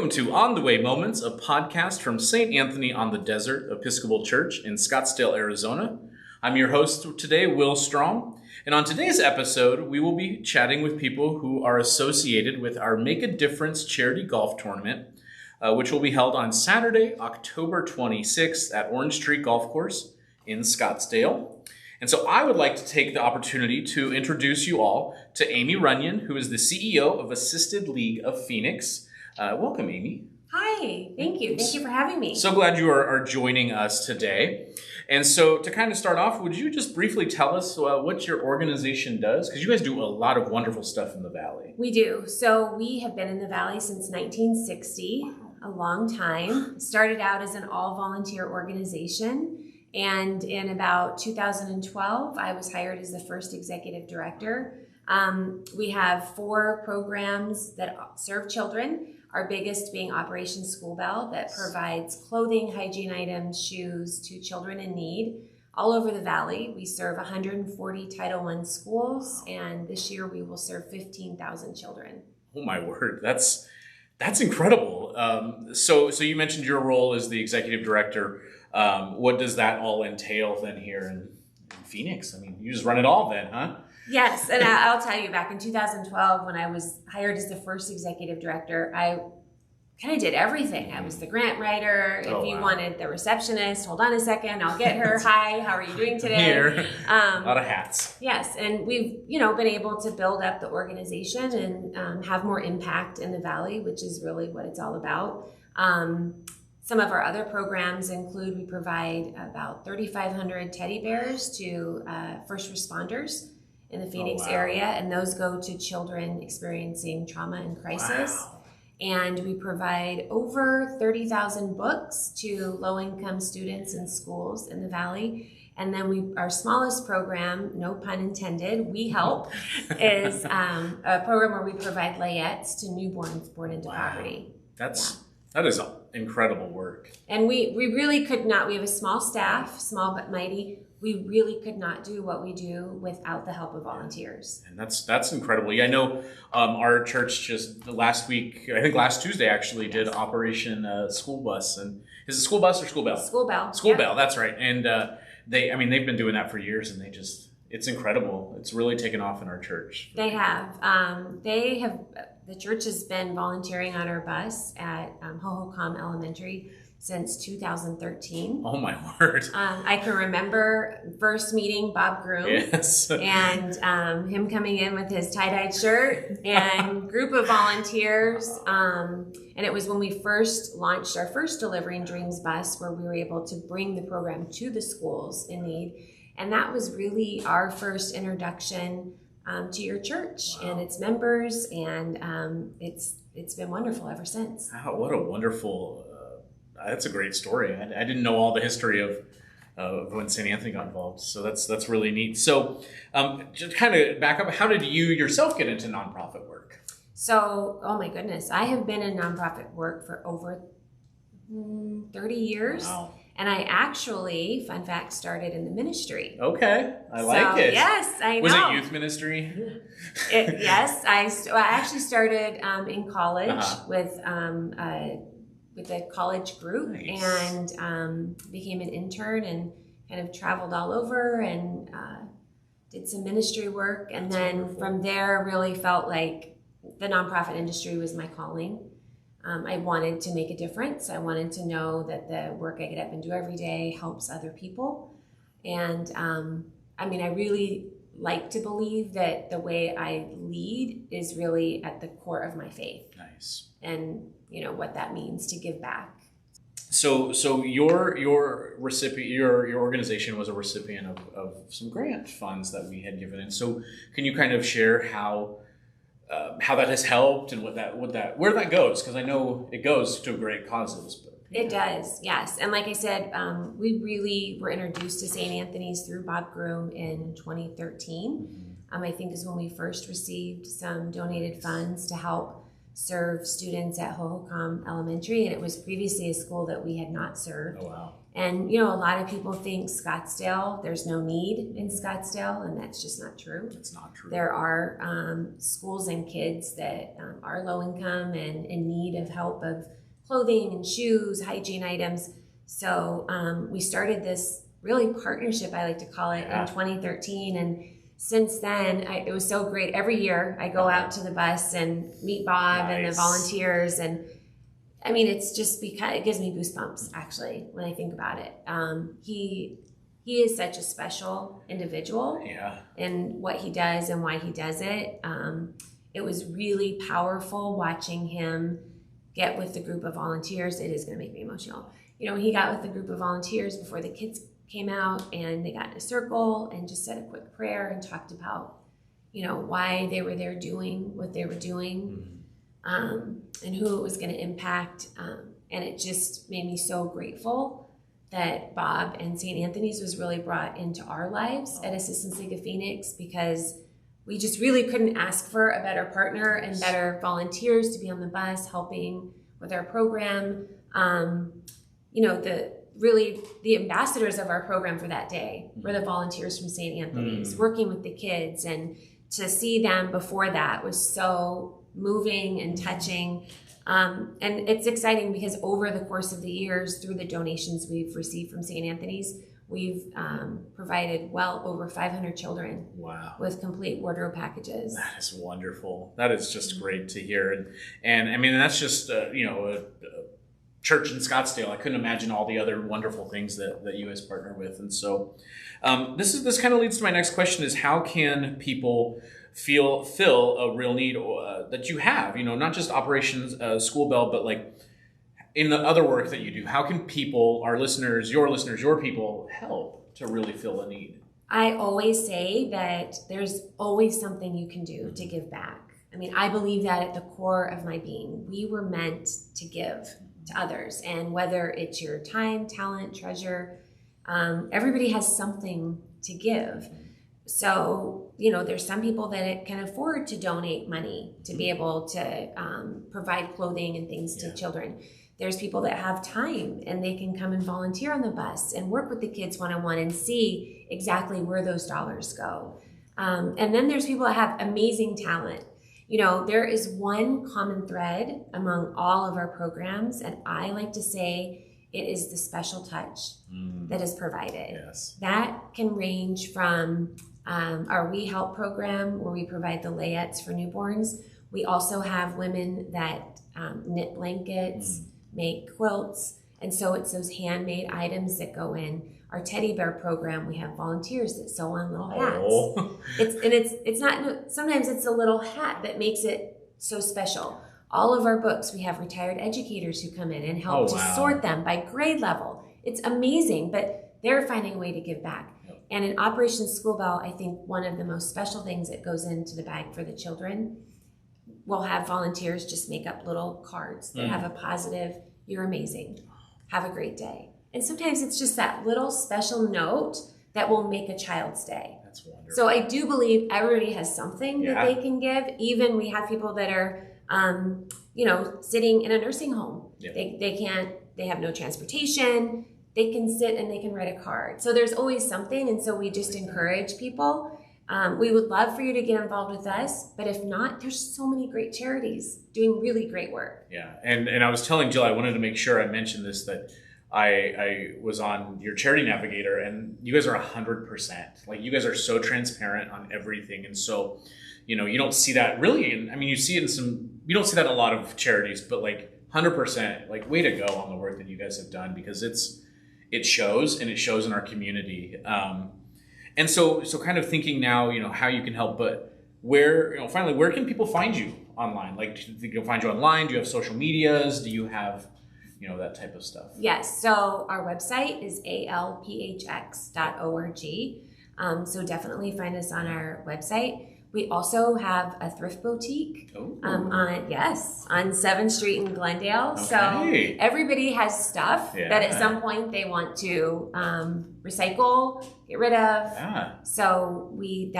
Welcome to On the Way Moments, a podcast from St. Anthony on the Desert Episcopal Church in Scottsdale, Arizona. I'm your host today, Will Strong, and on today's episode, we will be chatting with people who are associated with our Make a Difference charity golf tournament, which will be held on Saturday, October 26th at Orange Tree Golf Course in Scottsdale. And so I would like to take the opportunity to introduce you all to Aimee Runyon, who is the CEO of Assisted League of Phoenix. Welcome, Aimee. Hi, thank you. Thank you for having me. So glad you are joining us today. And so to kind of start off, would you just briefly tell us what your organization does? Because you guys do a lot of wonderful stuff in the Valley. We do. So we have been in the Valley since 1960, a long time. Started out as an all-volunteer organization. And in about 2012, I was hired as the first executive director. We have 4 programs that serve children, our biggest being Operation School Bell, that provides clothing, hygiene items, shoes to children in need all over the Valley. We serve 140 Title I schools, and this year we will serve 15,000 children. Oh my word, that's incredible. So you mentioned your role as the executive director. What does that all entail then here in Phoenix? I mean, you just run it all then, huh? Yes, and I'll tell you, back in 2012, when I was hired as the first executive director, I kind of did everything. I was the grant writer. If you wanted the receptionist, hold on a second, I'll get her. Hi, how are you doing today? Here, a lot of hats. Yes, and we've been able to build up the organization and have more impact in the Valley, which is really what it's all about. Some of our other programs include we provide about 3,500 teddy bears to first responders in the Phoenix area, and those go to children experiencing trauma and crisis. Wow. And we provide over 30,000 books to low-income students in schools in the Valley. And then our smallest program, no pun intended, We Help, is a program where we provide layettes to newborns born into poverty. That is incredible work. And we really could not, we have a small staff, small but mighty. We really could not do what we do without the help of volunteers. And that's incredible. Yeah, I know our church just last week, I think last Tuesday actually, did Operation School Bus. And is it School Bus or School Bell? School Bell. School Bell, that's right. And they've been doing that for years, and it's incredible. It's really taken off in our church. They have. The church has been volunteering on our bus at Hohokam Elementary since 2013. Oh my word. I can remember first meeting Bob Groom. Yes. And him coming in with his tie-dyed shirt and group of volunteers. And it was when we first launched our first Delivering Dreams bus where we were able to bring the program to the schools in need. And that was really our first introduction to your church and its members. And it's been wonderful ever since. Wow, what a wonderful... that's a great story. I didn't know all the history of when St. Anthony got involved, so that's really neat. So, just kind of back up, how did you yourself get into nonprofit work? So, oh my goodness, I have been in nonprofit work for over 30 years. Wow. And I actually, fun fact, started in the ministry. Okay, I like it. Yes, I know. Was it youth ministry? Yes, I actually started in college with a college group. Nice. And became an intern and kind of traveled all over and did some ministry work. And then from there really felt like the nonprofit industry was my calling. I wanted to make a difference. I wanted to know that the work I get up and do every day helps other people. And I really like to believe that the way I lead is really at the core of my faith. Nice. And what that means to give back. So your recipient, your organization was a recipient of some grant funds that we had given. And so can you kind of share how that has helped and where that goes? Because I know it goes to great causes. But, It does, yes. And like I said, we really were introduced to St. Anthony's through Bob Groom in 2013. I think is when we first received some donated funds to help serve students at Hohokam Elementary, and it was previously a school that we had not served. Oh, wow. And, you know, a lot of people think Scottsdale, there's no need in Scottsdale, and that's just not true. It's not true. There are schools and kids that are low income and in need of help of clothing and shoes, hygiene items. So we started this really partnership, I like to call it, in 2013. And since then, it was so great. Every year I go out to the bus and meet Bob and the volunteers. And I mean, it's just because it gives me goosebumps, actually, when I think about it. He is such a special individual in what he does and why he does it. It was really powerful watching him get with the group of volunteers. It is going to make me emotional. You know, he got with the group of volunteers before the kids came out, and they got in a circle and just said a quick prayer and talked about, you know, why they were there doing what they were doing. And who it was going to impact. And it just made me so grateful that Bob and St. Anthony's was really brought into our lives at Assistance League of Phoenix, because we just really couldn't ask for a better partner and better volunteers to be on the bus helping with our program. You know, the ambassadors of our program for that day were the volunteers from St. Anthony's working with the kids, and to see them before that was so moving and touching. And it's exciting because over the course of the years, through the donations we've received from St. Anthony's, we've provided well over 500 children with complete wardrobe packages. That is wonderful. That is just great to hear. And I mean, that's just, you know, a church in Scottsdale. I couldn't imagine all the other wonderful things that you guys partner with. And so this kind of leads to my next question is, how can people fill a real need that you have, you know, not just Operations School Bell, but like in the other work that you do? How can people, our listeners, your people, help to really fill a need? I always say that there's always something you can do to give back. I mean, I believe that at the core of my being. We were meant to give to others, and whether it's your time, talent, treasure, everybody has something to give. So, you know, there's some people that can afford to donate money to be able to provide clothing and things to children. There's people that have time and they can come and volunteer on the bus and work with the kids one-on-one and see exactly where those dollars go. And then there's people that have amazing talent. You know, there is one common thread among all of our programs, and I like to say it is the special touch that is provided. Yes. That can range from our We Help program, where we provide the layettes for newborns. We also have women that knit blankets, make quilts, and so it's those handmade items that go in. Our teddy bear program, we have volunteers that sew on little hats. It's not, sometimes it's a little hat that makes it so special. All of our books, we have retired educators who come in and help to sort them by grade level. It's amazing, but they're finding a way to give back. And in Operation School Bell, I think one of the most special things that goes into the bag for the children, we'll have volunteers just make up little cards that have a positive, "You're amazing, have a great day." And sometimes it's just that little special note that will make a child's day. That's wonderful. So I do believe everybody has something that they can give. Even we have people that are, you know, sitting in a nursing home. They have no transportation. They can sit and they can write a card. So there's always something. And so we just encourage people. We would love for you to get involved with us, but if not, there's so many great charities doing really great work. Yeah. And I was telling Jill, I wanted to make sure I mentioned this, that I was on your Charity Navigator, and you guys are 100%. Like, you guys are so transparent on everything. And so, you know, you don't see that really. I mean, you see it you don't see that in a lot of charities, but like 100%, like, way to go on the work that you guys have done, because it shows, and it shows in our community. And so kind of thinking now, you know, how you can help, but where can people find you online? Like, do you think they'll find you online? Do you have social medias? Do you have, you know, that type of stuff? Yes. So our website is alphx.org. So definitely find us on our website. We also have a thrift boutique on 7th Street in Glendale. Okay. So everybody has stuff that at some point they want to recycle, get rid of. Yeah. So we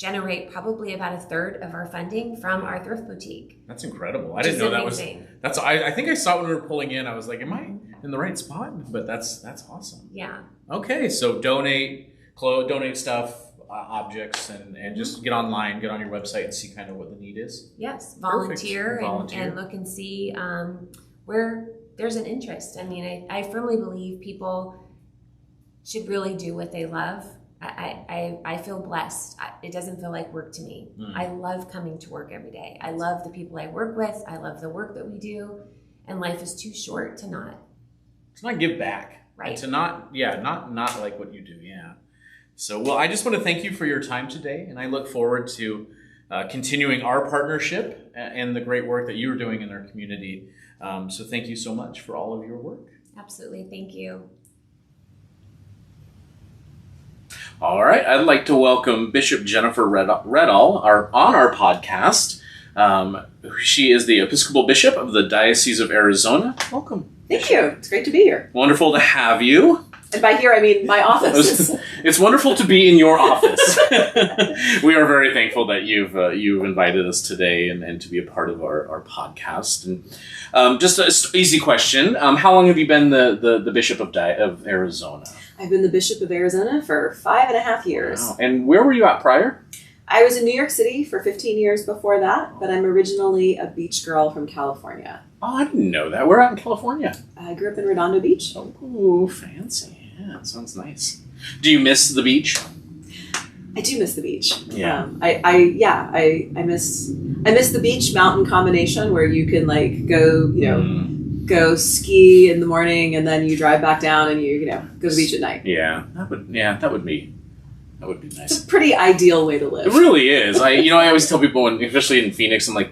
generate probably about a third of our funding from our thrift boutique. That's incredible. I didn't know that was. I think I saw it when we were pulling in. I was like, "Am I in the right spot?" But that's awesome. Yeah. Okay, so donate stuff, objects, and just get online, get on your website, and see kind of what the need is. Yes, volunteer. And look and see where there's an interest. I mean, I firmly believe people should really do what they love. I feel blessed. It doesn't feel like work to me. I love coming to work every day. I love the people I work with. I love the work that we do. And life is too short to not give back. Right. And to not like what you do. Yeah. So, well, I just want to thank you for your time today. And I look forward to continuing our partnership and the great work that you're doing in our community. So thank you so much for all of your work. Absolutely. Thank you. All right, I'd like to welcome Bishop Jennifer Reddall on our podcast. She is the Episcopal Bishop of the Diocese of Arizona. Welcome. Thank you. It's great to be here. Wonderful to have you. And by here, I mean my office. It's wonderful to be in your office. We are very thankful that you've invited us today and to be a part of our podcast. And just an easy question: how long have you been the Bishop of Arizona? I've been the Bishop of Arizona for 5.5 years. Wow. And where were you at prior? I was in New York City for 15 years before that, but I'm originally a beach girl from California. Oh, I didn't know that. Where out in California? I grew up in Redondo Beach. Oh, fancy. Yeah, that sounds nice. Do you miss the beach? I do miss the beach. Yeah. I miss the beach mountain combination where you can like go, go ski in the morning and then you drive back down and you go to the beach at night. Yeah, that would be nice. It's a pretty ideal way to live. It really is. I always tell people, especially in Phoenix, I'm like,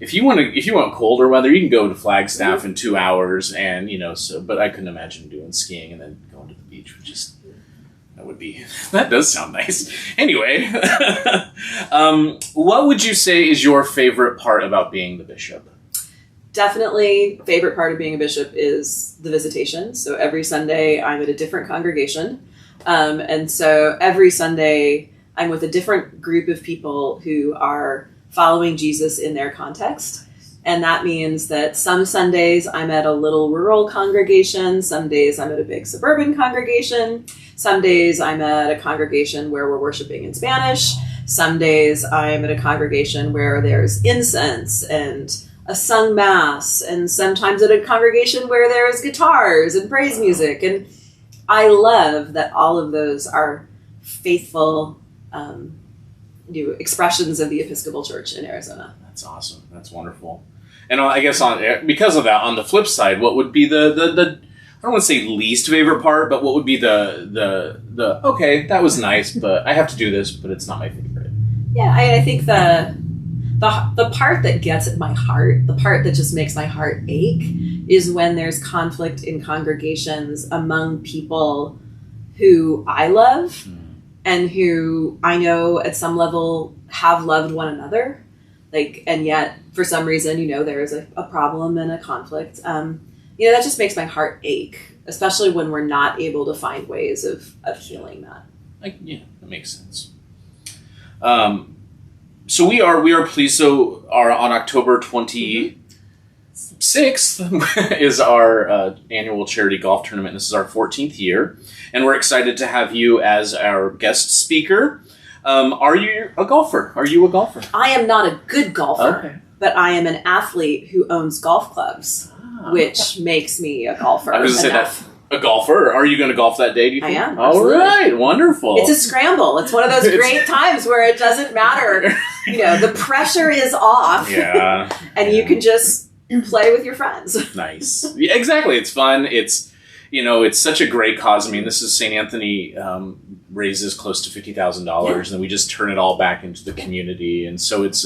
if you want colder weather, you can go to Flagstaff in 2 hours, and but I couldn't imagine doing skiing and then going to the beach, that does sound nice. Anyway, what would you say is your favorite part about being the bishop? Definitely favorite part of being a bishop is the visitation. So every Sunday I'm at a different congregation. And so every Sunday I'm with a different group of people who are following Jesus in their context. And that means that some Sundays I'm at a little rural congregation. Some days I'm at a big suburban congregation. Some days I'm at a congregation where we're worshiping in Spanish. Some days I'm at a congregation where there's incense and a sung mass, and sometimes at a congregation where there's guitars and praise music. And I love that all of those are faithful expressions of the Episcopal Church in Arizona. That's awesome. That's wonderful. And I guess because of that, on the flip side, what would be the I don't want to say least favorite part, but what would be the okay, that was nice, but I have to do this, but it's not my favorite. Yeah, I think the part that gets at my heart, the part that just makes my heart ache, is when there's conflict in congregations among people who I love and who I know at some level have loved one another. And yet for some reason, there is a problem and a conflict. That just makes my heart ache, especially when we're not able to find ways of healing that. That makes sense. So we are pleased. So on October 26th is our annual charity golf tournament. This is our 14th year, and we're excited to have you as our guest speaker. Are you a golfer? I am not a good golfer, but I am an athlete who owns golf clubs, which makes me a golfer. I was going to say that. A golfer? Are you going to golf that day, do you think? I am. All right. Wonderful. It's a scramble. It's one of those great times where it doesn't matter. The pressure is off. Yeah. And you can just play with your friends. Nice. Yeah, exactly. It's fun. It's, it's such a great cause. I mean, this is St. Anthony raises close to $50,000, and we just turn it all back into the community. And so it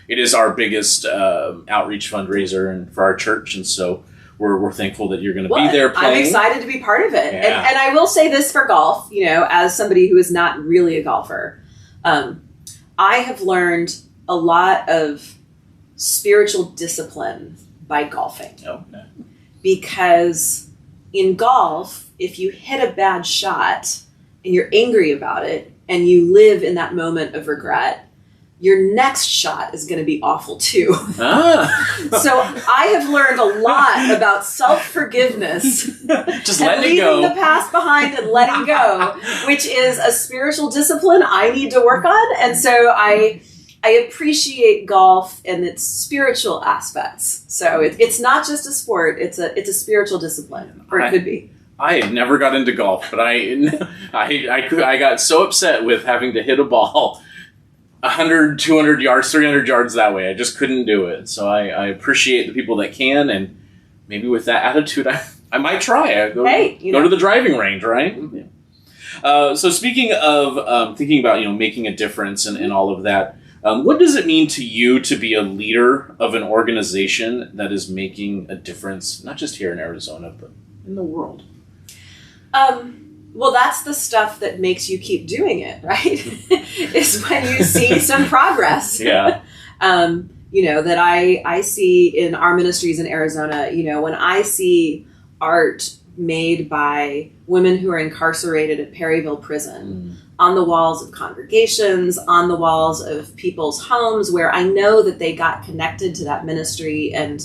is our biggest outreach fundraiser and for our church. And so we're thankful that you're going to be there playing. I'm excited to be part of it. Yeah. And I will say this for golf, as somebody who is not really a golfer, I have learned a lot of spiritual discipline by golfing. Okay. Because in golf, if you hit a bad shot and you're angry about it, and you live in that moment of regret, your next shot is going to be awful too. So I have learned a lot about self-forgiveness. Just letting it go. Leaving the past behind and letting go, which is a spiritual discipline I need to work on. And so I appreciate golf and its spiritual aspects. So it's not just a sport, it's a spiritual discipline, or it could be. I never got into golf, but I got so upset with having to hit a ball 100, 200 yards, 300 yards that way. I just couldn't do it. So I appreciate the people that can, and maybe with that attitude, I might try. I go to the driving range, right? Yeah. So speaking of thinking about making a difference and all of that, what does it mean to you to be a leader of an organization that is making a difference, not just here in Arizona, but in the world? Well, that's the stuff that makes you keep doing it, right? Is when you see some progress. Yeah. That I see in our ministries in Arizona, when I see art made by women who are incarcerated at Perryville Prison on the walls of congregations, on the walls of people's homes, where I know that they got connected to that ministry and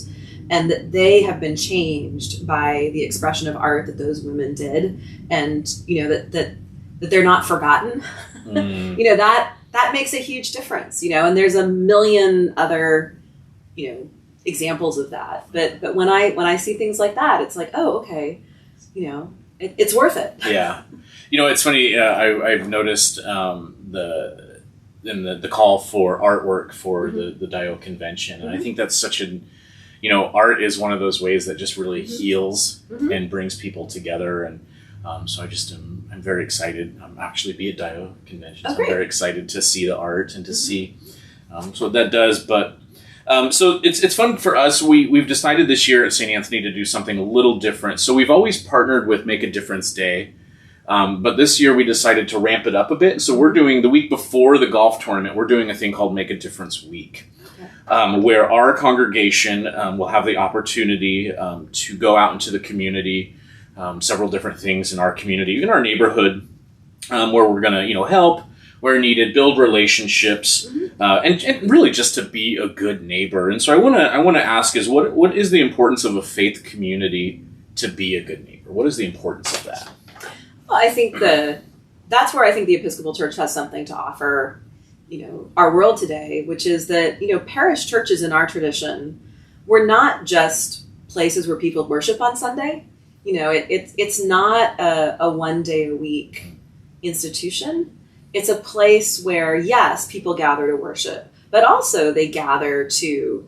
that they have been changed by the expression of art that those women did, and that they're not forgotten. That makes a huge difference. And there's a million other examples of that. But when I see things like that, it's like, oh, okay, it's worth it. Yeah, it's funny. I've noticed the call for artwork for the Dio convention, and I think that's such an art is one of those ways that just really heals and brings people together. And so I'm very excited. I'm actually be at Dio convention. So I'm very excited to see the art and to see so what that does. But so it's fun for us. We've decided this year at St. Anthony to do something a little different. So we've always partnered with Make a Difference Day. But this year we decided to ramp it up a bit. So we're doing the week before the golf tournament, we're doing a thing called Make a Difference Week. Where our congregation will have the opportunity to go out into the community, several different things in our community, in our neighborhood, where we're going to, help where needed, build relationships, and really just to be a good neighbor. And so I want to ask is what is the importance of a faith community to be a good neighbor? What is the importance of that? Well, I think that's where I think the Episcopal Church has something to offer our world today, which is that, parish churches in our tradition were not just places where people worship on Sunday. It's not a one day a week institution. It's a place where, yes, people gather to worship, but also they gather to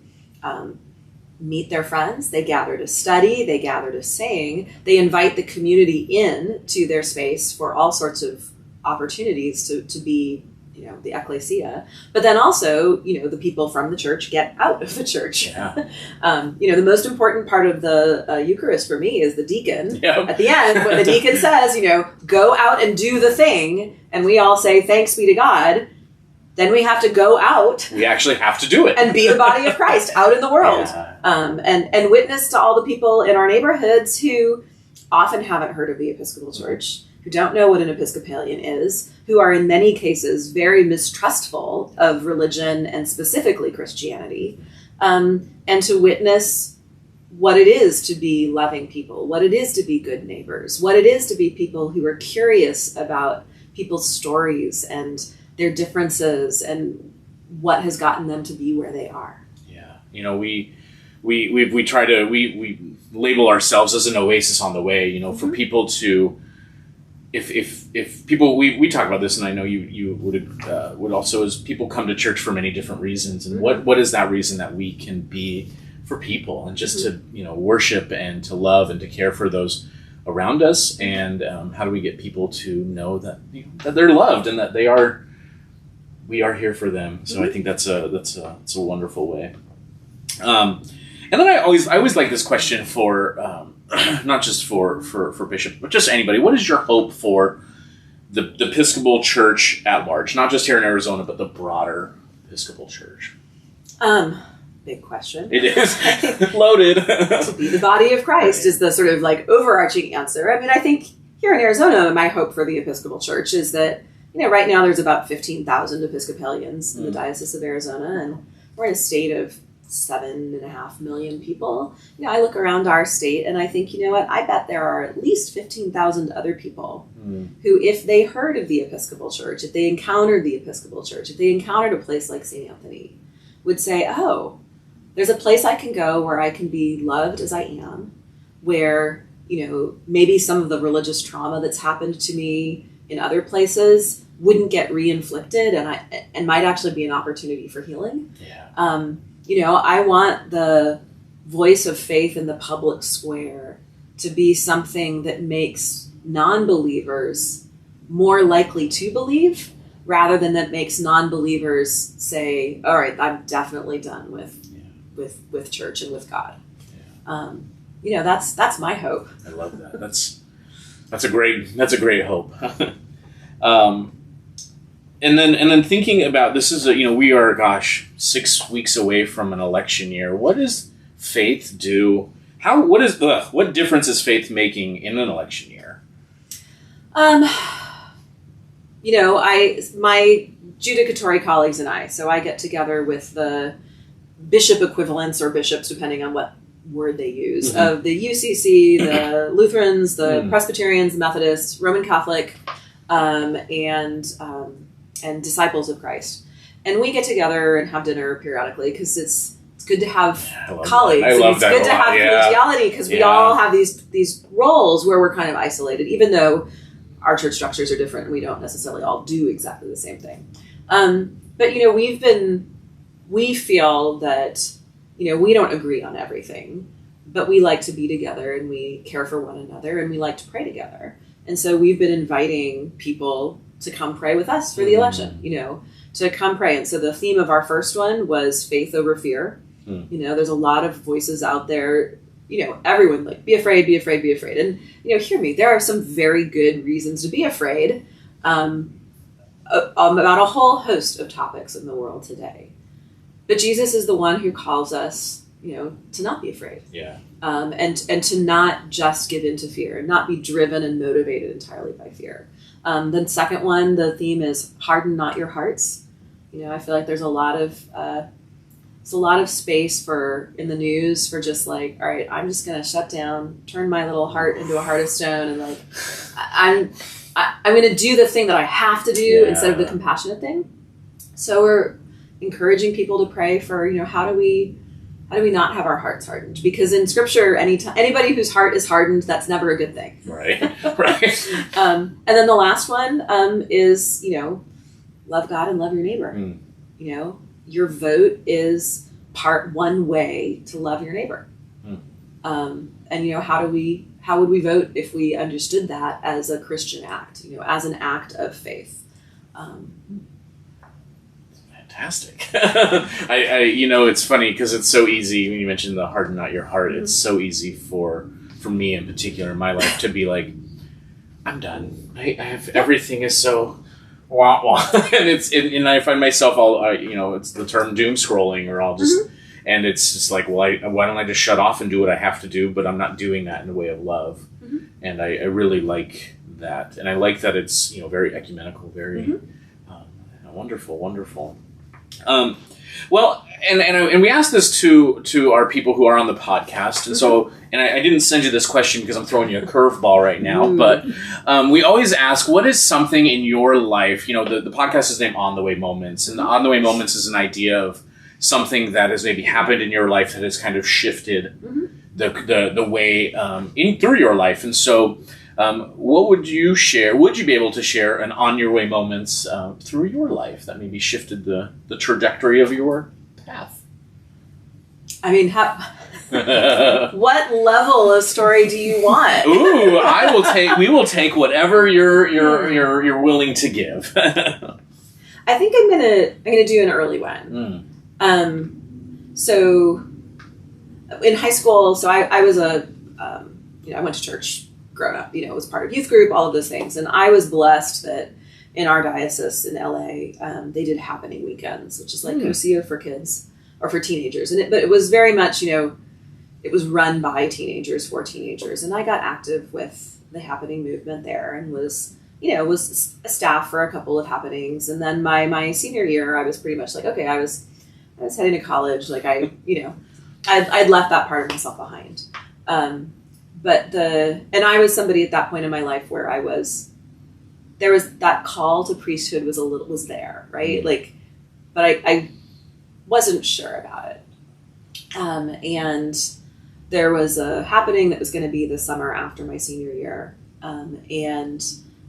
meet their friends. They gather to study. They gather to sing. They invite the community in to their space for all sorts of opportunities to be the ecclesia, but then also, the people from the church get out of the church. Yeah. The most important part of the Eucharist for me is the deacon. Yep. At the end, when the deacon says, go out and do the thing, and we all say, thanks be to God, then we have to go out. We actually have to do it. And be the body of Christ out in the world. Yeah. And witness to all the people in our neighborhoods who often haven't heard of the Episcopal Church, who don't know what an Episcopalian is, who are in many cases very mistrustful of religion and specifically Christianity, and to witness what it is to be loving people, what it is to be good neighbors, what it is to be people who are curious about people's stories and their differences and what has gotten them to be where they are. Yeah, we try to we label ourselves as an oasis on the way. For people to. If people we talk about this, and I know you would also, as people come to church for many different reasons, and what is that reason that we can be for people, and just to worship and to love and to care for those around us, and how do we get people to know that that they're loved and that we are here for them. So I think that's a wonderful way. And then I always like this question for not just for Bishop, but just anybody. What is your hope for the Episcopal Church at large? Not just here in Arizona, but the broader Episcopal Church. Big question. It is loaded. To be the body of Christ is the sort of overarching answer. I mean, I think here in Arizona, my hope for the Episcopal Church is that right now there's about 15,000 Episcopalians in the Diocese of Arizona, and we're in a state of 7.5 million people. I look around our state and I think, I bet there are at least 15,000 other people who, if they heard of the Episcopal Church, if they encountered the Episcopal Church, if they encountered a place like St. Anthony, would say, oh, there's a place I can go where I can be loved as I am, where, maybe some of the religious trauma that's happened to me in other places wouldn't get re-inflicted and might actually be an opportunity for healing. Yeah. I want the voice of faith in the public square to be something that makes non-believers more likely to believe, rather than that makes non-believers say, all right, I'm definitely done with church and with God. Yeah. That's my hope. I love that. That's a great hope. And then thinking about this is we are 6 weeks away from an election year. What does faith do? What difference is faith making in an election year? My judicatory colleagues and I get together with the bishop equivalents or bishops, depending on what word they use, of the UCC, the Lutherans, the Presbyterians, the Methodists, Roman Catholic, and Disciples of Christ. And we get together and have dinner periodically because it's good to have colleagues. I love that. It's good to have collegiality because we all have these roles where we're kind of isolated, even though our church structures are different and we don't necessarily all do exactly the same thing. But we feel that we don't agree on everything, but we like to be together and we care for one another and we like to pray together. And so we've been inviting people to come pray with us for the election, to come pray. And so the theme of our first one was faith over fear. There's a lot of voices out there, everyone like, be afraid, be afraid, be afraid. And, hear me, there are some very good reasons to be afraid about a whole host of topics in the world today. But Jesus is the one who calls us, to not be afraid. Yeah. And to not just give into fear and not be driven and motivated entirely by fear. Then second one, the theme is harden not your hearts. I feel like there's a lot of space in the news for just like, all right, I'm just going to shut down, turn my little heart into a heart of stone. And like, I'm going to do the thing that I have to do instead of the compassionate thing. So we're encouraging people to pray for, how do we not have our hearts hardened? Because in Scripture, anybody whose heart is hardened, that's never a good thing. Right. And then the last one is, love God and love your neighbor. Your vote is one way to love your neighbor. And how would we vote if we understood that as a Christian act? As an act of faith. Fantastic. It's funny because it's so easy when you mentioned the harden not your heart. It's so easy for me in particular in my life to be like, I'm done. I have everything is so wah wah, and I find myself all it's the term doom scrolling, or I'll just and it's just like, well, why don't I just shut off and do what I have to do? But I'm not doing that in a way of love, and I really like that, and I like that it's very ecumenical, very wonderful. Well, and we asked this to our people who are on the podcast, and so I didn't send you this question because I'm throwing you a curveball right now, but we always ask, what is something in your life? The podcast is named On the Way Moments, and On the Way Moments is an idea of something that has maybe happened in your life that has kind of shifted the way through your life, and so. What would you share? Would you be able to share an on your way moments through your life that maybe shifted the trajectory of your path? I mean, what level of story do you want? Ooh, we will take whatever you're willing to give. I think I'm gonna do an early one. So in high school, I was I went to church. Grown up, was part of youth group, all of those things. And I was blessed that in our diocese in LA, they did happening weekends, which is like COSIO for kids or for teenagers. But it was very much, it was run by teenagers for teenagers. And I got active with the happening movement there and was was a staff for a couple of happenings. And then my senior year, I was pretty much like, okay, I was heading to college. Like I'd left that part of myself behind. And I was somebody at that point in my life where there was that call to priesthood was there, right? Like, but I wasn't sure about it. And there was a happening that was going to be the summer after my senior year. And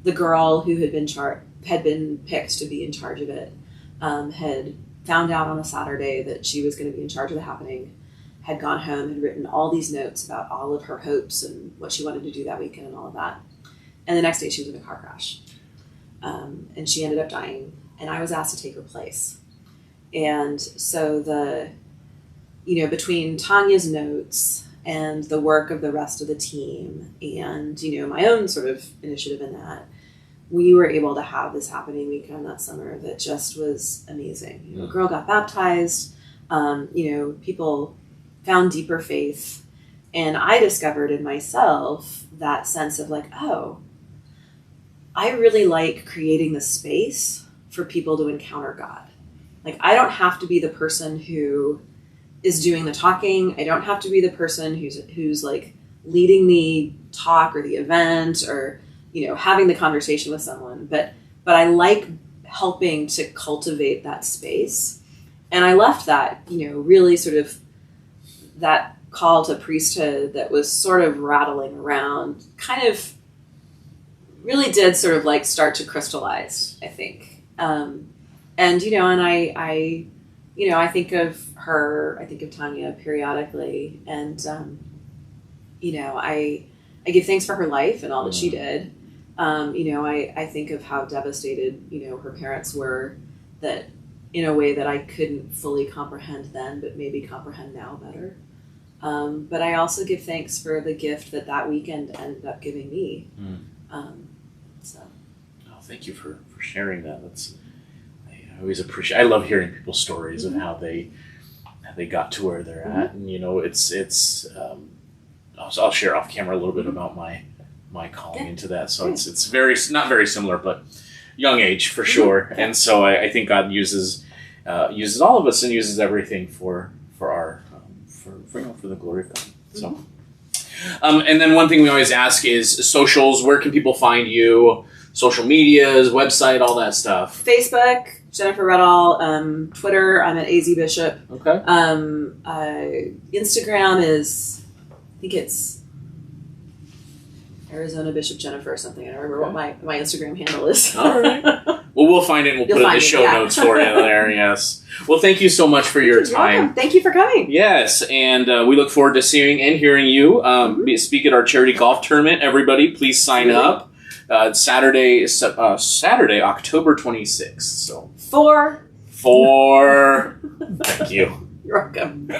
the girl who had been picked to be in charge of it, had found out on a Saturday that she was going to be in charge of the happening, had gone home, had written all these notes about all of her hopes and what she wanted to do that weekend and all of that. And the next day she was in a car crash. And she ended up dying, and I was asked to take her place. And so between Tanya's notes and the work of the rest of the team and, my own sort of initiative in that, we were able to have this happening weekend that summer that just was amazing. A girl got baptized, people found deeper faith, and I discovered in myself that sense of like, oh, I really like creating the space for people to encounter God. Like, I don't have to be the person who is doing the talking. I don't have to be the person who's like leading the talk or the event or, having the conversation with someone. But I like helping to cultivate that space. And I left that, really sort of that call to priesthood that was sort of rattling around kind of really did sort of like start to crystallize, I think. And I think of her, I think of Tanya periodically, and, I give thanks for her life and all that she did. I think of how devastated, her parents were, that in a way that I couldn't fully comprehend then, but maybe comprehend now better. But I also give thanks for the gift that weekend ended up giving me. Thank you for sharing that. I always appreciate. I love hearing people's stories of how they got to where they're at, and it's. I'll share off camera a little bit about my calling into that. So it's not very similar, but young age for sure. And so I think God uses all of us and uses everything for our for the glory of God. So. And then one thing we always ask is socials. Where can people find you? Social medias, website, all that stuff. Facebook, Jennifer Reddall. Twitter, I'm at AZ Bishop. Okay. Instagram is, I think it's Arizona Bishop Jennifer or something. I don't remember what my Instagram handle is. All right. Well, we'll find it and we'll put it in the show notes for you there. Yes. Well, thank you so much for your time. Welcome. Thank you for coming. Yes, and we look forward to seeing and hearing you speak at our charity golf tournament. Everybody, please sign up. Saturday, October 26th. So 4. Thank you. You're welcome.